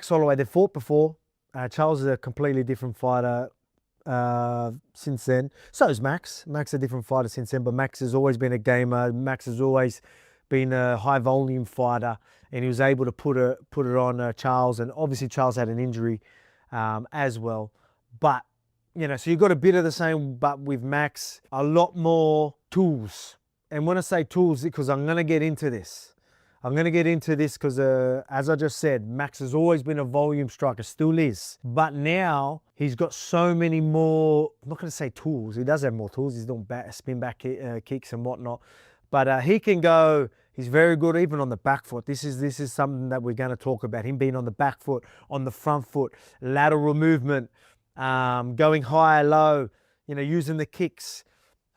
Max Holloway, they fought before. Charles is a completely different fighter since then. So is Max. Max is a different fighter since then, but Max has always been a gamer. Max has always been a high volume fighter, and he was able to put it on Charles. And obviously Charles had an injury as well. But, you know, so you've got a bit of the same, but with Max, a lot more tools. And when I say tools, because I'm going to get into this. I'm going to get into this because, as I just said, Max has always been a volume striker, still is. But now he's got so many more, I'm not going to say tools. He does have more tools. He's doing spin back kicks and whatnot. But he can go, he's very good even on the back foot. This is something that we're going to talk about. Him being on the back foot, on the front foot, lateral movement, going high, low, you know, using the kicks.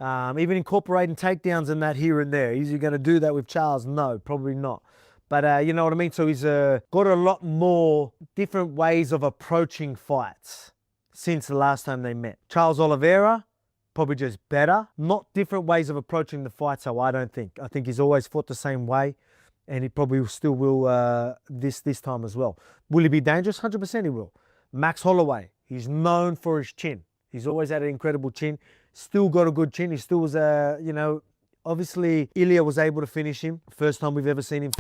Even incorporating takedowns and that here and there. Is he going to do that with Charles? No, probably not. But you know what I mean? So he's got a lot more different ways of approaching fights since the last time they met. Charles Oliveira, probably just better. Not different ways of approaching the fight, so I don't think. I think he's always fought the same way, and he probably still will this time as well. Will he be dangerous? 100% he will. Max Holloway, he's known for his chin. He's always had an incredible chin. Still got a good chin. He still was, you know, obviously Ilya was able to finish him. First time we've ever seen him.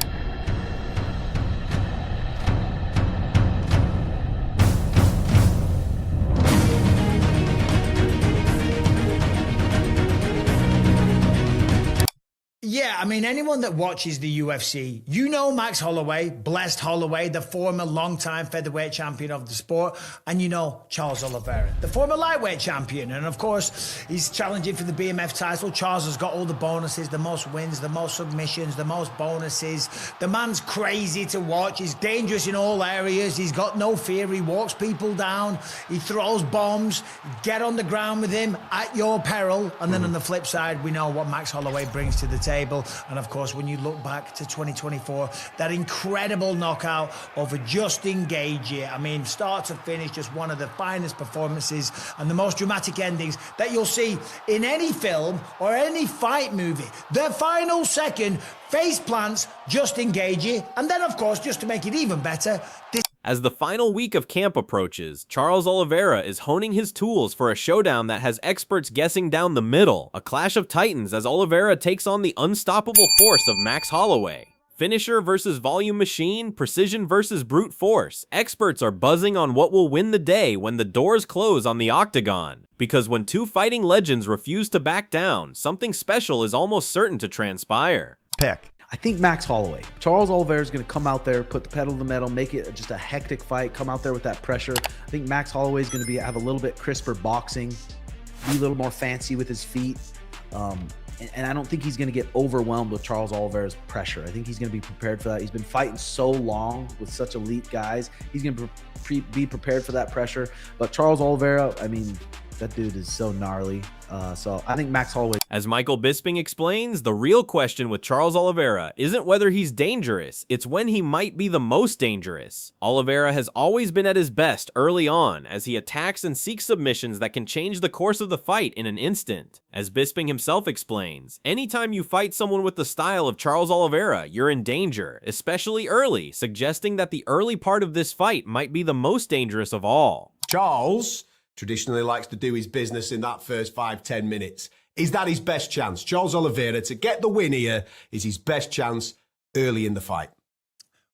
Yeah, I mean, anyone that watches the UFC, you know Max Holloway, Blessed Holloway, the former long-time featherweight champion of the sport, and you know Charles Oliveira, the former lightweight champion. And of course, he's challenging for the BMF title. Charles has got all the bonuses, the most wins, the most submissions, the most bonuses. The man's crazy to watch. He's dangerous in all areas. He's got no fear. He walks people down. He throws bombs. Get on the ground with him at your peril. And then on the flip side, we know what Max Holloway brings to the table. And of course, when you look back to 2024, that incredible knockout over Justin Gaethje, I mean, start to finish, just one of the finest performances and the most dramatic endings that you'll see in any film or any fight movie. The final second, face plants Justin Gaethje, and then of course, just to make it even better, this. As the final week of camp approaches, Charles Oliveira is honing his tools for a showdown that has experts guessing down the middle. A clash of titans as Oliveira takes on the unstoppable force of Max Holloway. Finisher versus volume machine, precision versus brute force. Experts are buzzing on what will win the day when the doors close on the octagon. Because when two fighting legends refuse to back down, something special is almost certain to transpire. Pick. I think Max Holloway. Charles Oliveira is going to come out there, put the pedal to the metal, make it just a hectic fight, come out there with that pressure. I think Max Holloway is going to have a little bit crisper boxing, be a little more fancy with his feet. And I don't think he's going to get overwhelmed with Charles Oliveira's pressure. I think he's going to be prepared for that. He's been fighting so long with such elite guys. He's going to be prepared for that pressure. But Charles Oliveira, I mean, that dude is so gnarly. So I think Max Holloway. As Michael Bisping explains, the real question with Charles Oliveira isn't whether he's dangerous, it's when he might be the most dangerous. Oliveira has always been at his best early on, as he attacks and seeks submissions that can change the course of the fight in an instant. As Bisping himself explains, anytime you fight someone with the style of Charles Oliveira, you're in danger, especially early, suggesting that the early part of this fight might be the most dangerous of all. Charles traditionally likes to do his business in that first 5-10 minutes. Is that his best chance? Charles Oliveira, to get the win here, is his best chance early in the fight.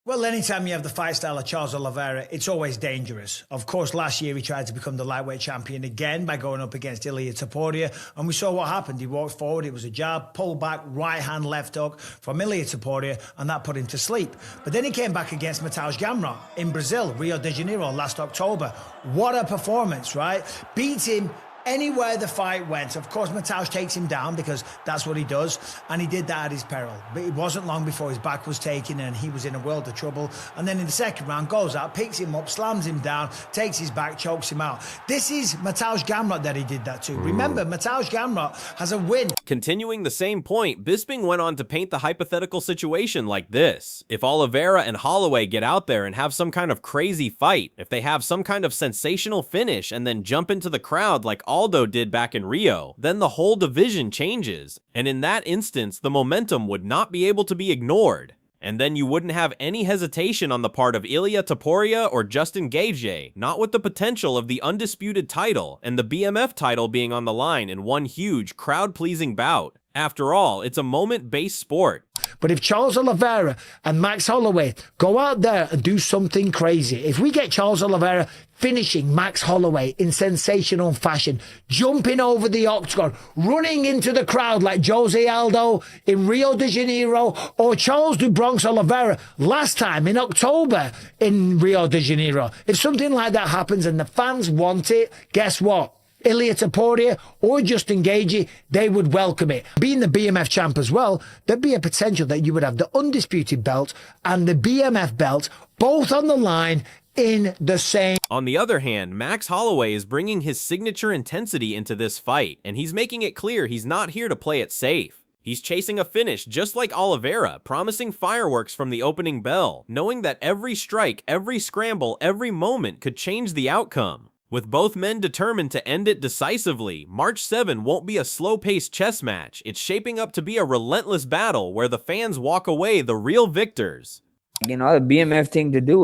Well, anytime you have the fight style of Charles Oliveira, it's always dangerous. Of course, last year he tried to become the lightweight champion again by going up against Ilia Topuria, and we saw what happened. He walked forward, it was a jab, pull back, right hand, left hook from Ilia Topuria, and that put him to sleep. But then he came back against Matheus Gamrot in Brazil, Rio de Janeiro, last October. What a performance, right? Beat him anywhere the fight went. Of course, Matheus takes him down because that's what he does, and he did that at his peril. But it wasn't long before his back was taken and he was in a world of trouble. And then in the second round, goes out, picks him up, slams him down, takes his back, chokes him out. This is Matheus Gamrot that he did that to. Remember, Matheus Gamrot has a win. Continuing the same point, Bisping went on to paint the hypothetical situation like this. If Oliveira and Holloway get out there and have some kind of crazy fight, if they have some kind of sensational finish and then jump into the crowd like Aldo did back in Rio, then the whole division changes. And in that instance, the momentum would not be able to be ignored. And then you wouldn't have any hesitation on the part of Ilia Topuria or Justin Gaethje, not with the potential of the undisputed title and the BMF title being on the line in one huge, crowd-pleasing bout. After all, it's a moment-based sport. But if Charles Oliveira and Max Holloway go out there and do something crazy, if we get Charles Oliveira finishing Max Holloway in sensational fashion, jumping over the octagon, running into the crowd like Jose Aldo in Rio de Janeiro, or Charles du Bronx Oliveira last time in October in Rio de Janeiro, if something like that happens and the fans want it, guess what? Ilia Topuria or Justin Gaethje, they would welcome it. Being the BMF champ as well, there'd be a potential that you would have the undisputed belt and the BMF belt both on the line in the same. On the other hand, Max Holloway is bringing his signature intensity into this fight, and he's making it clear he's not here to play it safe. He's chasing a finish just like Oliveira, promising fireworks from the opening bell, knowing that every strike, every scramble, every moment could change the outcome. With both men determined to end it decisively, March 7 won't be a slow-paced chess match. It's shaping up to be a relentless battle where the fans walk away the real victors. You know, the BMF thing to do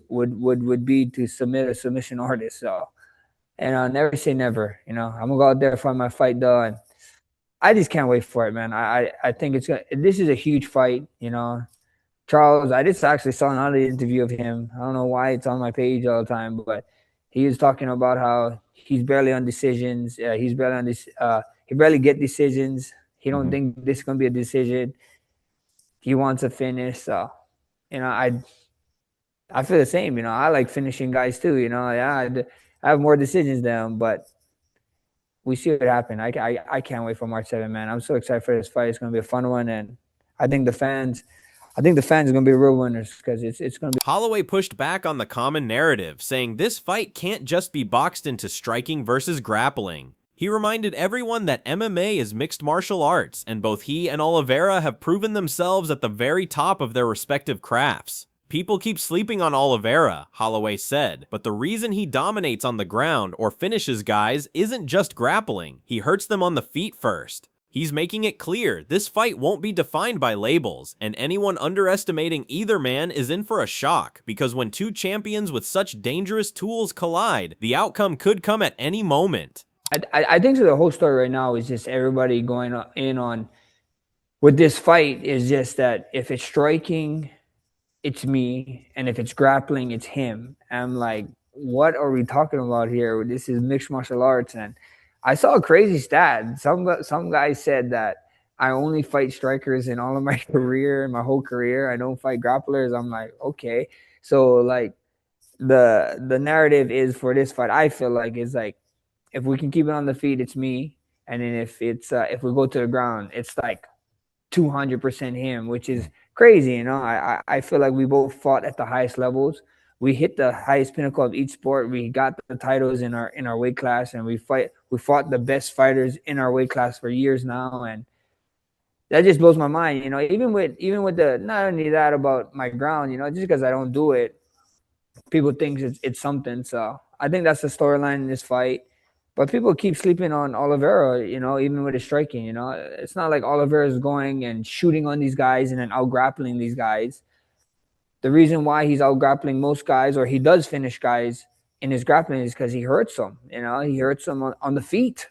would be to submit a submission artist. So, and I'll never say never. You know, I'm gonna go out there find my fight done. I just can't wait for it, man. I think this is a huge fight. You know, Charles. I just actually saw another interview of him. I don't know why it's on my page all the time, but he was talking about how he's barely on decisions. He barely get decisions. He don't think this is gonna be a decision. He wants a finish. So, you know, I feel the same. You know, I like finishing guys too. You know, yeah, I have more decisions than him, but we see what happened. I can't wait for March 7, man. I'm so excited for this fight. It's gonna be a fun one, and I think the fans are going to be real winners because it's going to be. Holloway pushed back on the common narrative, saying this fight can't just be boxed into striking versus grappling. He reminded everyone that MMA is mixed martial arts, and both he and Oliveira have proven themselves at the very top of their respective crafts. People keep sleeping on Oliveira, Holloway said, but the reason he dominates on the ground or finishes guys isn't just grappling. He hurts them on the feet first. He's making it clear this fight won't be defined by labels, and anyone underestimating either man is in for a shock, because when two champions with such dangerous tools collide, the outcome could come at any moment. I think so the whole story right now is just everybody going in on with this fight is just that if it's striking, it's me, and if it's grappling, it's him. I'm like, what are we talking about here? This is mixed martial arts, and I saw a crazy stat. Some guy said that I only fight strikers in all of my career, my whole career. I don't fight grapplers. I'm like, okay. So like the narrative is for this fight, I feel like is like if we can keep it on the feet, it's me. And then if we go to the ground, it's like 200% him, which is crazy. You know, I feel like we both fought at the highest levels. We hit the highest pinnacle of each sport. We got the titles in our weight class, and we fought the best fighters in our weight class for years now, and that just blows my mind. You know, even with the not only that about my ground, you know, just because I don't do it, people think it's something. So I think that's the storyline in this fight. But people keep sleeping on Oliveira, you know, even with his striking. You know, it's not like Oliveira is going and shooting on these guys and then out grappling these guys. The reason why he's out grappling most guys, or he does finish guys in his grappling, is because he hurts them. You know, he hurts them on the feet.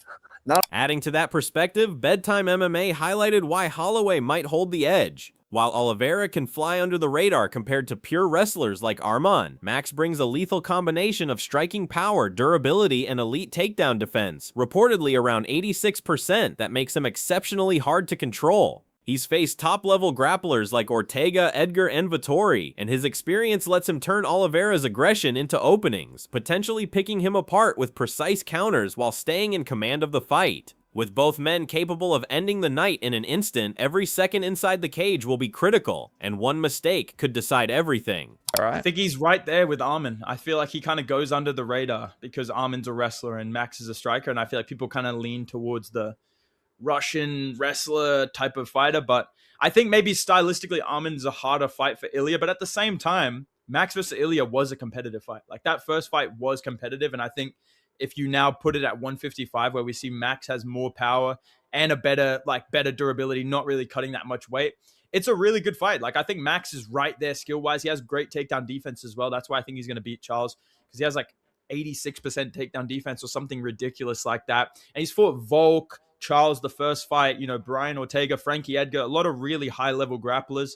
Adding to that perspective, Bedtime MMA highlighted why Holloway might hold the edge. While Oliveira can fly under the radar compared to pure wrestlers like Arman, Max brings a lethal combination of striking power, durability, and elite takedown defense, reportedly around 86%, that makes him exceptionally hard to control. He's faced top-level grapplers like Ortega, Edgar, and Vettori, and his experience lets him turn Oliveira's aggression into openings, potentially picking him apart with precise counters while staying in command of the fight. With both men capable of ending the night in an instant, every second inside the cage will be critical, and one mistake could decide everything. All right. I think he's right there with Arman. I feel like he kind of goes under the radar because Arman's a wrestler and Max is a striker, and I feel like people kind of lean towards the Russian wrestler type of fighter, but I think maybe stylistically Arman's a harder fight for Ilia, but at the same time, Max versus Ilia was a competitive fight. Like that first fight was competitive, and I think if you now put it at 155 where we see Max has more power and a better durability, not really cutting that much weight, it's a really good fight. Like, I think Max is right there skill-wise. He has great takedown defense as well. That's why I think he's going to beat Charles, because he has like 86% takedown defense or something ridiculous like that. And he's fought Volk, Charles the first fight, you know, Brian Ortega, Frankie Edgar, a lot of really high-level grapplers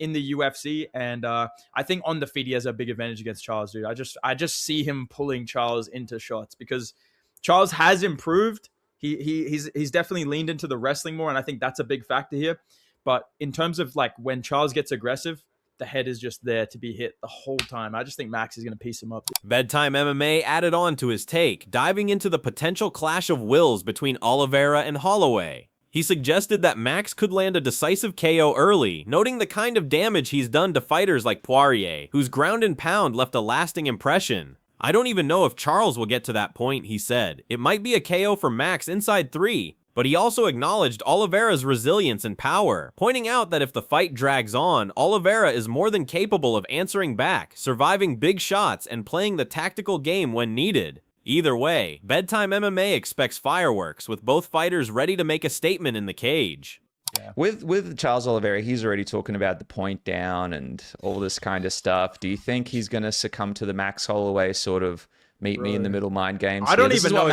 in the UFC. And I think on the feet, he has a big advantage against Charles, dude. I just see him pulling Charles into shots because Charles has improved. He's definitely leaned into the wrestling more, and I think that's a big factor here. But in terms of like when Charles gets aggressive, the head is just there to be hit the whole time. I just think Max is going to piece him up. Bedtime MMA added on to his take, diving into the potential clash of wills between Oliveira and Holloway. He suggested that Max could land a decisive KO early, noting the kind of damage he's done to fighters like Poirier, whose ground and pound left a lasting impression. I don't even know if Charles will get to that point, he said. It might be a KO for Max inside 3, but he also acknowledged Oliveira's resilience and power, pointing out that if the fight drags on, Oliveira is more than capable of answering back, surviving big shots, and playing the tactical game when needed. Either way, Bedtime MMA expects fireworks, with both fighters ready to make a statement in the cage. Yeah. With Charles Oliveira, he's already talking about the point down and all this kind of stuff. Do you think he's going to succumb to the Max Holloway sort of meet me in the middle mind games? I don't even know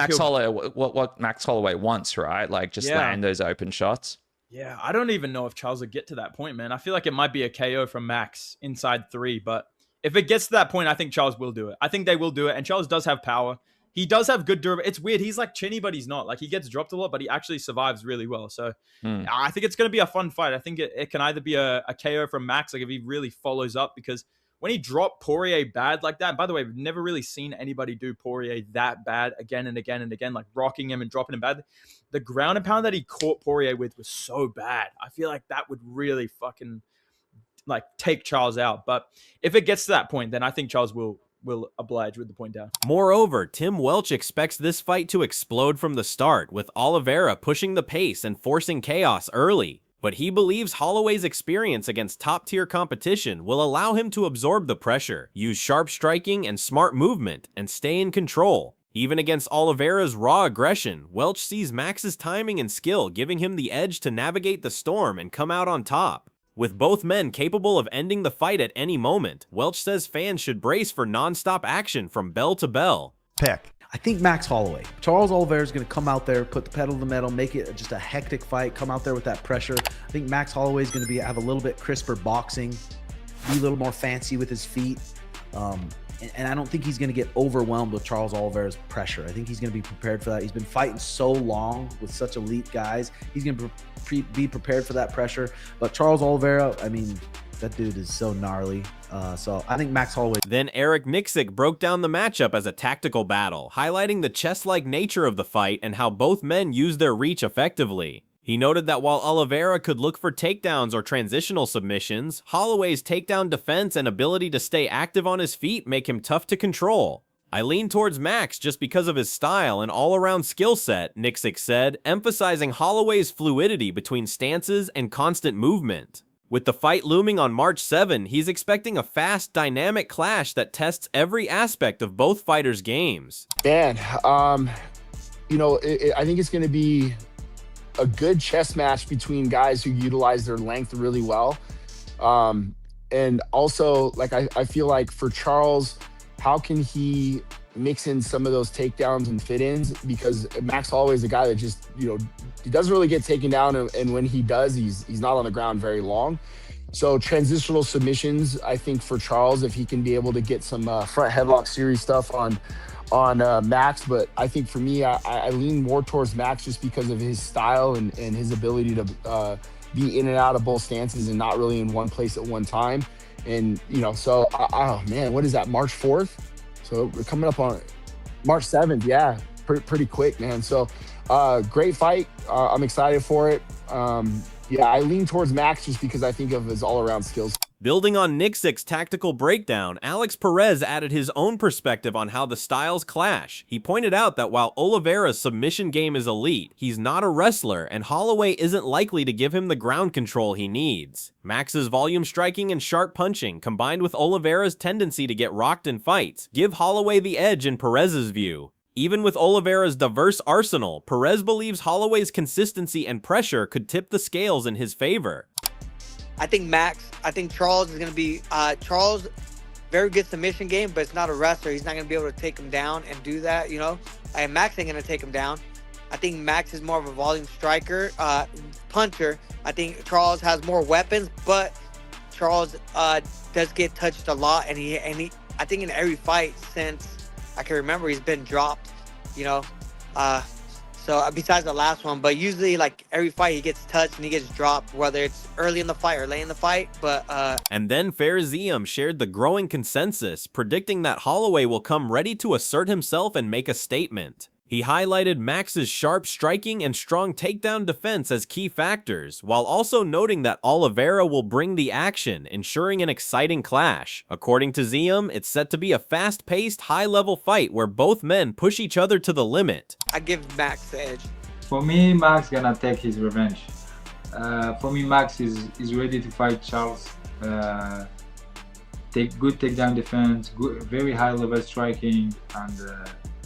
what Max Holloway wants, right? Like just land those open shots. Yeah, I don't even know if Charles will get to that point, man. I feel like it might be a KO from Max inside 3, but if it gets to that point, I think Charles will do it. I think they will do it, and Charles does have power. He does have good durability. It's weird. He's like chinny, but he's not. Like, he gets dropped a lot, but he actually survives really well. So I think it's going to be a fun fight. I think it can either be a KO from Max, like if he really follows up, because when he dropped Poirier bad like that, by the way, we've never really seen anybody do Poirier that bad again and again and again, like rocking him and dropping him bad. The ground and pound that he caught Poirier with was so bad. I feel like that would really fucking like take Charles out. But if it gets to that point, then I think Charles will oblige with the point down. Moreover, Tim Welch expects this fight to explode from the start, with Oliveira pushing the pace and forcing chaos early. But he believes Holloway's experience against top-tier competition will allow him to absorb the pressure, use sharp striking and smart movement, and stay in control. Even against Oliveira's raw aggression, Welch sees Max's timing and skill giving him the edge to navigate the storm and come out on top. With both men capable of ending the fight at any moment, Welch says fans should brace for non-stop action from bell to bell. Pick. I think Max Holloway. Charles Oliveira is going to come out there, put the pedal to the metal, make it just a hectic fight, come out there with that pressure. I think Max Holloway is going to have a little bit crisper boxing, be a little more fancy with his feet. And I don't think he's going to get overwhelmed with Charles Oliveira's pressure. I think he's going to be prepared for that. He's been fighting so long with such elite guys. He's going to be prepared for that pressure. But Charles Oliveira, I mean, that dude is so gnarly. So I think Max Holloway. Then Eric Nixick broke down the matchup as a tactical battle, highlighting the chess-like nature of the fight and how both men use their reach effectively. He noted that while Oliveira could look for takedowns or transitional submissions, Holloway's takedown defense and ability to stay active on his feet make him tough to control. I lean towards Max just because of his style and all-around skill set, Nixick said, emphasizing Holloway's fluidity between stances and constant movement. With the fight looming on March 7, he's expecting a fast, dynamic clash that tests every aspect of both fighters' games. Man, you know, I think it's going to be a good chess match between guys who utilize their length really well. And also, like, I feel like for Charles, how can he mix in some of those takedowns and fit-ins? Because Max Holloway is a guy that just, you know, he doesn't really get taken down, and when he does, he's not on the ground very long. So transitional submissions, I think for Charles, if he can be able to get some front headlock series stuff on Max. But I think for me, I lean more towards Max just because of his style and his ability to be in and out of both stances and not really in one place at one time. And, you know, so, oh man, what is that, March 4th? So we're coming up on March 7th. Yeah, pretty quick, man. So great fight. I'm excited for it. Yeah, I lean towards Max just because I think of his all-around skills. Building on Nixick's tactical breakdown, Alex Perez added his own perspective on how the styles clash. He pointed out that while Oliveira's submission game is elite, he's not a wrestler, and Holloway isn't likely to give him the ground control he needs. Max's volume striking and sharp punching, combined with Oliveira's tendency to get rocked in fights, give Holloway the edge in Perez's view. Even with Oliveira's diverse arsenal, Perez believes Holloway's consistency and pressure could tip the scales in his favor. I think Charles is going to be Charles. Very good submission game, but it's not a wrestler. He's not going to be able to take him down and do that, you know. And Max ain't going to take him down. I think Max is more of a volume striker, puncher. I think Charles has more weapons, but Charles does get touched a lot, and he I think in every fight since I can remember, he's been dropped, you know. So besides the last one, but usually like every fight he gets touched and he gets dropped, whether it's early in the fight or late in the fight. But And then Farizium shared the growing consensus, predicting that Holloway will come ready to assert himself and make a statement. He highlighted Max's sharp striking and strong takedown defense as key factors, while also noting that Oliveira will bring the action, ensuring an exciting clash. According to Zium, it's set to be a fast-paced, high-level fight where both men push each other to the limit. I give Max the edge. For me, Max gonna take his revenge. For me, Max is ready to fight Charles. Take good takedown defense, good, very high-level striking, and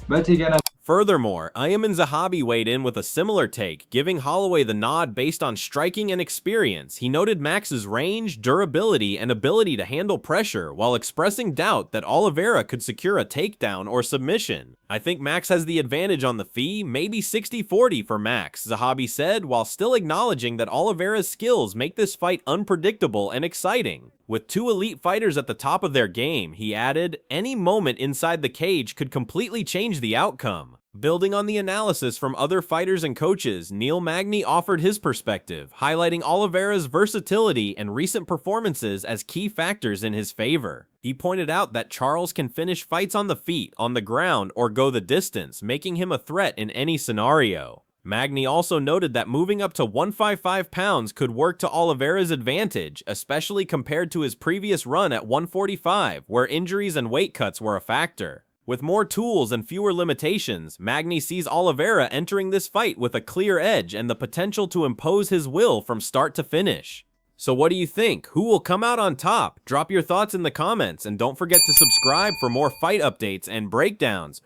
but he gonna. Furthermore, Ayman Zahabi weighed in with a similar take, giving Holloway the nod based on striking and experience. He noted Max's range, durability, and ability to handle pressure, while expressing doubt that Oliveira could secure a takedown or submission. I think Max has the advantage on the fee, maybe 60-40 for Max, Zahabi said, while still acknowledging that Oliveira's skills make this fight unpredictable and exciting. With two elite fighters at the top of their game, he added, any moment inside the cage could completely change the outcome. Building on the analysis from other fighters and coaches, Neil Magny offered his perspective, highlighting Oliveira's versatility and recent performances as key factors in his favor. He pointed out that Charles can finish fights on the feet, on the ground, or go the distance, making him a threat in any scenario. Magny also noted that moving up to 155 pounds could work to Oliveira's advantage, especially compared to his previous run at 145, where injuries and weight cuts were a factor. With more tools and fewer limitations, Magny sees Oliveira entering this fight with a clear edge and the potential to impose his will from start to finish. So what do you think? Who will come out on top? Drop your thoughts in the comments, and don't forget to subscribe for more fight updates and breakdowns.